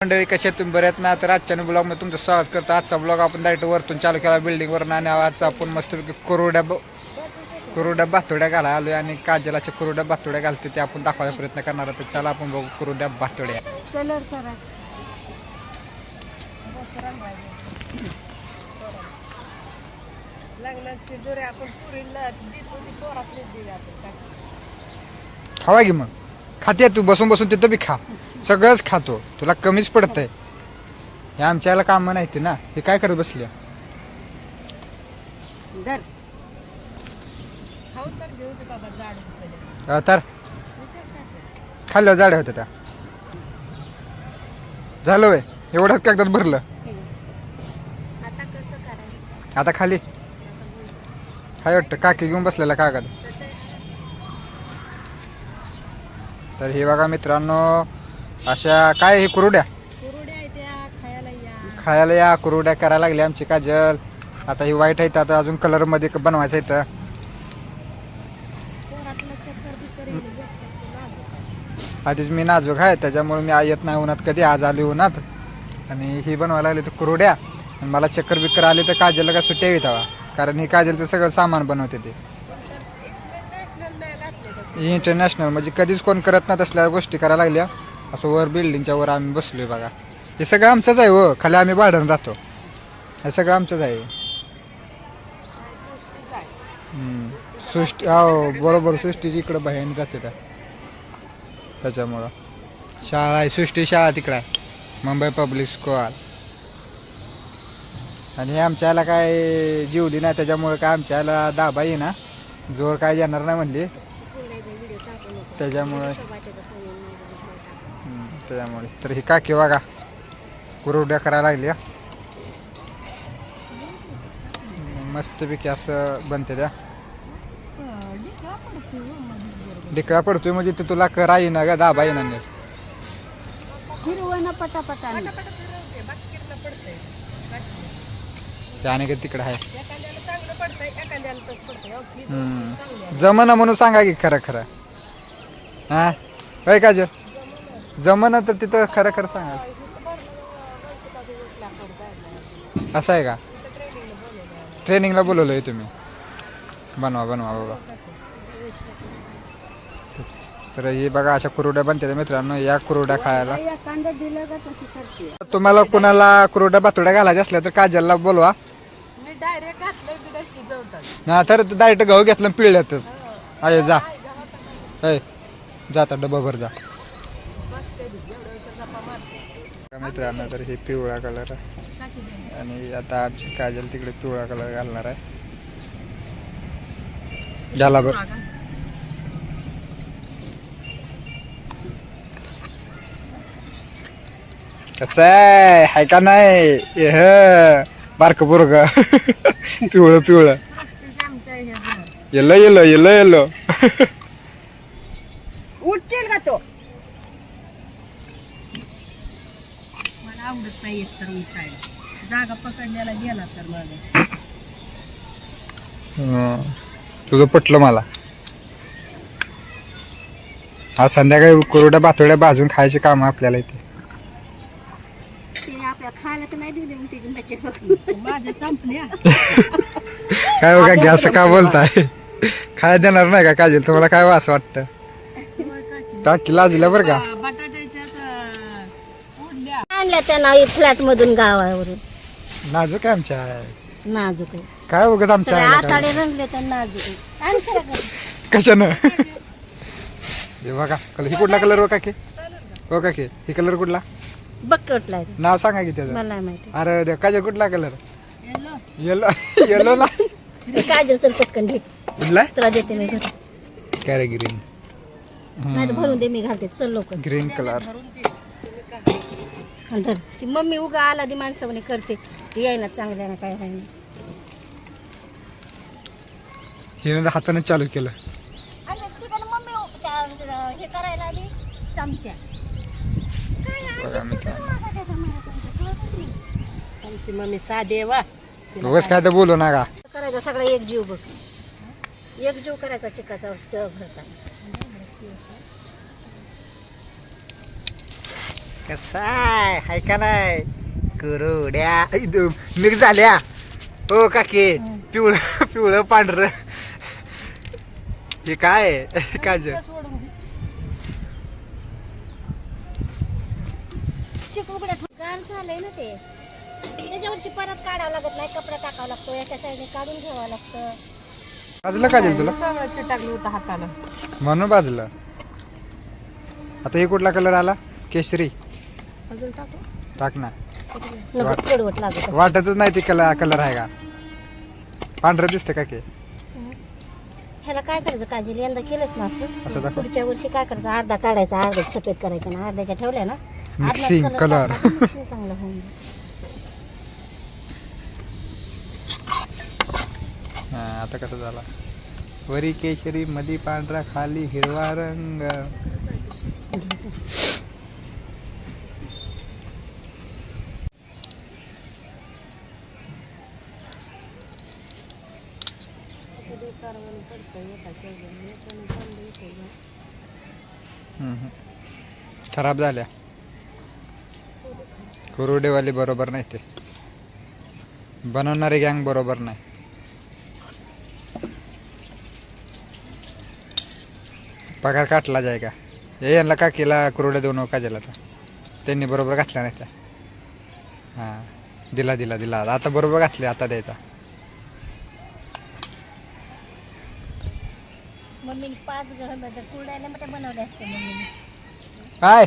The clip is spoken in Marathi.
मंडळी कशा तुम्ही बऱ्यात ना. तर आजच्या ब्लॉग मध्ये तुमचं स्वागत करतो. आजचा ब्लॉग आपण डायरेक्ट वरतून चालू केला बिल्डिंग वरून आणि आजचा आपण मस्तपैकी कुरुड्या भातोड्या घाला आलोय आणि काजलाच्या कुरुड्या भातोड्या घालते ते आपण दाखवायचा प्रयत्न करणार आहोत. तर चला आपण बघू कुरुड्या भातोड्या. खावा की मग खाते तू बसून बसून तिथं बी खा. सगळंच खातो तुला कमीच पडतंय. हे आमच्याला काम नाही ते ना. हे काय करत बसल्या तर खाल्लं जाड्या होत्या त्या. झालं वय एवढंच कागदात भरलं. आता खाली हाय वाटतं काकी घेऊन बसलेला कागद. तर हे बघा मित्रांनो अशा काय हे कुरुड्या खायला या कुरुड्या करायला लागल्या आमची काजल. आता ही वाईट आहे आता अजून कलर मध्ये बनवायचं इथं. आधीच मी नाजूक आहे त्याच्यामुळे मी येत नाही उन्हात कधी. आज आली उन्हात आणि ही बनवायला लागली तर कुरुड्या. आणि मला चक्कर बिक्कर आली तर काजलला काय सुट्ट्या येत हवा कारण ही काजलचं सगळं सामान बनवते ते इंटरनॅशनल. म्हणजे कधीच कोण करत नाही तसल्या गोष्टी करायला लागल्या. असं वर बिल्डिंगच्या वर आम्ही बसलोय बघा. हे सगळं आमचंच आहे हो. खाली आम्ही भाड्यानं राहतो. हे सगळं आमचंच आहे. सृष्टी हो बरोबर सृष्टीची इकडं बहीण राहते त्या त्याच्यामुळं. शाळा आहे सृष्टी शाळा तिकडं आहे मुंबई पब्लिक स्कूल. आणि हे आमच्या याला काय जीवली नाही त्याच्यामुळे काय आमच्या याला दाबा ये ना जोर काय येणार नाही म्हणली त्याच्यामुळे. तर ही काकी बघा कुरुड्या करायला लागली. मस्तपैकी असं बनते त्या. ढिकळा पडतोय म्हणजे ते तुला करा येईना का दाबा येणार नाही. त्याने का तिकडं आहे जमना म्हणून सांगा की खरं खरं. हा होय का जमना तर तिथं खरं खरं सांगा. असं आहे का ट्रेनिंगला बोलवलंय तुम्ही. बनवा बनवा बाबा. तर हे बघा अशा कुरुड्या बनते मित्रांनो. या कुरुड्या खायला तुम्हाला कुणाला कुरुड्या भातोड्या घालायच्या असल्या तर काजलला बोलवा. हा तर डायरेक्ट गहू घेतलं पिळल्यातच आहे. जा जाता डबा भर जा मित्रांनो. तर हे पिवळा कलर आहे आणि आता आमची काजल तिकडे पिवळा कलर घालणार आहे. झाला बर कसं आहे हाय का नाही बारक पोरग पिवळं पिवळं येलो येलो येलो येलो. उठचेल का तो मला आवडत नाही एक तर उठायला. जागा पकडल्याला गेला तर माझं तुझं पटलं मला. आज संध्याकाळी कुरुड्या भातोड्या भाजून खायचे काम आपल्याला इथे. आपल्या खायला तर नाही दिली मग तिची मच्छी माझ्या संपल्या. काय बघा गॅस का बोलताय खायला देणार नाही का काजल तुम्हाला काय वास वाटतं. टाकी लाजल्या बरं का. आणल्या त्यांना फ्लॅट मधून गावावरून. नाजूक आहे आमच्या नाजूक काय उगत आमच्या आताडे रंगले तर नाजूक कशानं. हे बघा कलर ही कुठला कलर हो काकी हो काकी ही कलर कुठला बक्कटला नाव सांगा की त्याचं. मला माहिती. अरे काजल कुठला कलर येलो येलो ना काजल चल पटकन घे कुठला तुला देते मी घरी. काय रे ग्रीन नाही तर भरून दे मी घालते चल लोक. ग्रीन कलर धर ती मम्मी उगा आला ती माणसाने करते याय ना चांगल्या ना काय आहे ना. हिने हाताने चालू केलं. मम्मी हे करायला आली चमच्या. आमची मम्मी साधे वा उगाच काय तर बोलू नका. करायचा सगळा एक जीव बघ. एक जीव करायचा चिकाचा भरता. कसा आहे हाय का नाही कुरुड्या मिक्स झाल्या हो काकी पिवळं पिवळं पांढरं हे काय आहे? काजू सोडून घे. गाण झालंय ना ते त्याच्यावरची परत काढावं लागत नाही कपडा टाकावा लागतो एका साईडने काढून घ्यावं लागतं बाजूला काजल तुला सगळं चिटाकलं होतं हाताला. म्हणून बाजूला आता हे कुठला कलर आला केशरी अजून टाकू टाक ना नको कडवट लागत वाटतच नाही ती कलर आहे का पांढरं दिसतं का की ह्याला काय करायचं काजल यंदा केलंच ना असं असं दाखव पुढच्या वर्षी काय करायचं अर्धा काढायचा अर्धा सफेद करायचा ना अर्ध्याच्या ठेवल्या ना मिक्सिंग कलर चांगलं होऊन जाईल. आता कसं झाला वरी केशरी मधी पांढरा खाली हिरवा रंग खराब झाल्या कुरुडेवाली बरोबर नाही ते बनवणारी गँग बरोबर नाही पगार काटला जाय का हे यांना का केला कुरुड्या देऊन का झाला त्यांनी बरोबर घातल्या नाही त्या हां दिला दिला दिला आता बरोबर घातले आता द्यायचा मम्मीने 5 कुरड्याला मोठ्या बनवल्या असते मम्मीने काय